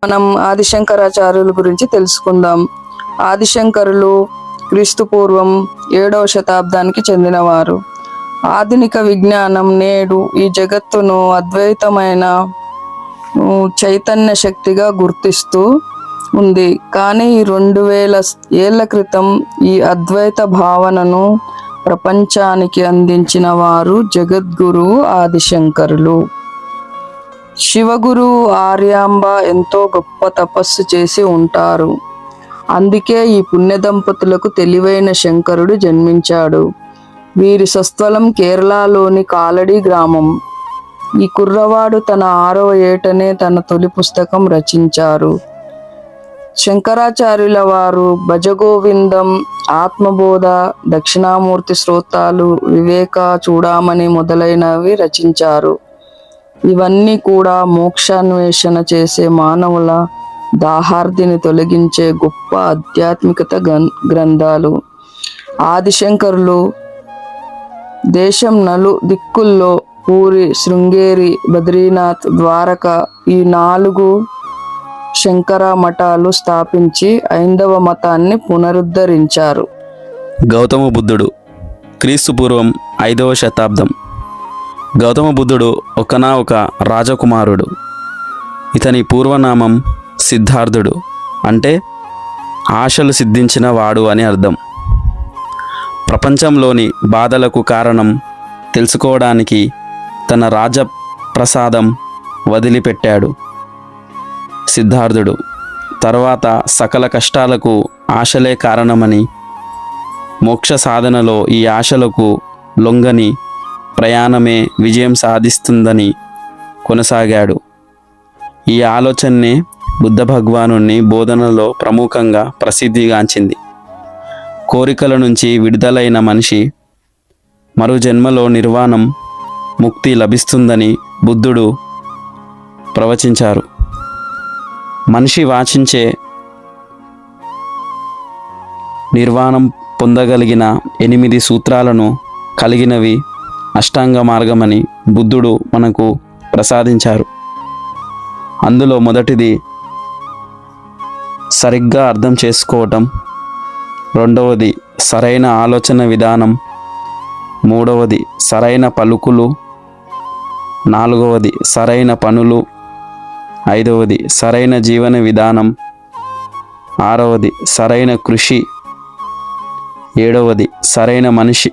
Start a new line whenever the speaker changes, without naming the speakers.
మనం ఆదిశంకరాచార్యుల గురించి తెలుసుకుందాం. ఆదిశంకరులు క్రీస్తు పూర్వం 7వ శతాబ్దానికి చెందినవారు. ఆధునిక విజ్ఞానం నేడు ఈ జగత్తును అద్వైతమైన చైతన్య శక్తిగా గుర్తిస్తూ ఉంది. కానీ 2000 ఏళ్ల క్రితం ఈ అద్వైత భావనను ప్రపంచానికి అందించిన వారు జగద్గురు ఆదిశంకరులు. శివగురు ఆర్యాంబ ఎంతో గొప్ప తపస్సు చేసి ఉంటారు. అందుకే ఈ పుణ్య దంపతులకు తెలివైన శంకరుడు జన్మించాడు. వీరి స్వస్థలం కేరళలోని కాలడి గ్రామం. ఈ కుర్రవాడు తన 6వ ఏటనే తన తొలి పుస్తకం రచించారు. శంకరాచార్యుల వారు భజగోవిందం, ఆత్మబోధ, దక్షిణామూర్తి స్తోత్రాలు, వివేక చూడామణి మొదలైనవి రచించారు. ఇవన్నీ కూడా మోక్షాన్వేషణ చేసే మానవుల దాహార్దిని తొలగించే గొప్ప ఆధ్యాత్మికత గ్రంథాలు. ఆదిశంకరులు దేశం నలు దిక్కుల్లో పూరి, శృంగేరి, బద్రీనాథ్, ద్వారక ఈ 4 శంకర మఠాలు స్థాపించి ఐందవ మతాన్ని పునరుద్ధరించారు.
గౌతమ బుద్ధుడు క్రీస్తు పూర్వం 5వ శతాబ్దం. గౌతమ బుద్ధుడు ఒక రాజకుమారుడు. ఇతని పూర్వనామం సిద్ధార్థుడు, అంటే ఆశలు సిద్ధించిన వాడు అని అర్థం. ప్రపంచంలోని బాధలకు కారణం తెలుసుకోవడానికి తన రాజప్రసాదం వదిలిపెట్టాడు సిద్ధార్థుడు. తర్వాత సకల కష్టాలకు ఆశలే కారణమని, మోక్ష సాధనలో ఈ ఆశలకు లొంగని ప్రయాణమే విజయం సాధిస్తుందని కొనసాగాడు. ఈ ఆలోచనే బుద్ధ భగవానుని బోధనలో ప్రముఖంగా ప్రసిద్ధిగాంచింది. కోరికల నుంచి విడుదలైన మనిషి మరు జన్మలో నిర్వాణం, ముక్తి లభిస్తుందని బుద్ధుడు ప్రవచించారు. మనిషి వాంఛించే నిర్వాణం పొందగలిగిన 8 సూత్రాలను కలిగినవి అష్టాంగ మార్గమని బుద్ధుడు మనకు ప్రసాదించారు. అందులో మొదటిది సరిగ్గా అర్థం చేసుకోవటం, 2వది సరైన ఆలోచన విధానం, 3వది సరైన పలుకులు, 4వది సరైన పనులు, 5వది సరైన జీవన విధానం, 6వది సరైన కృషి, 7వది సరైన మనిషి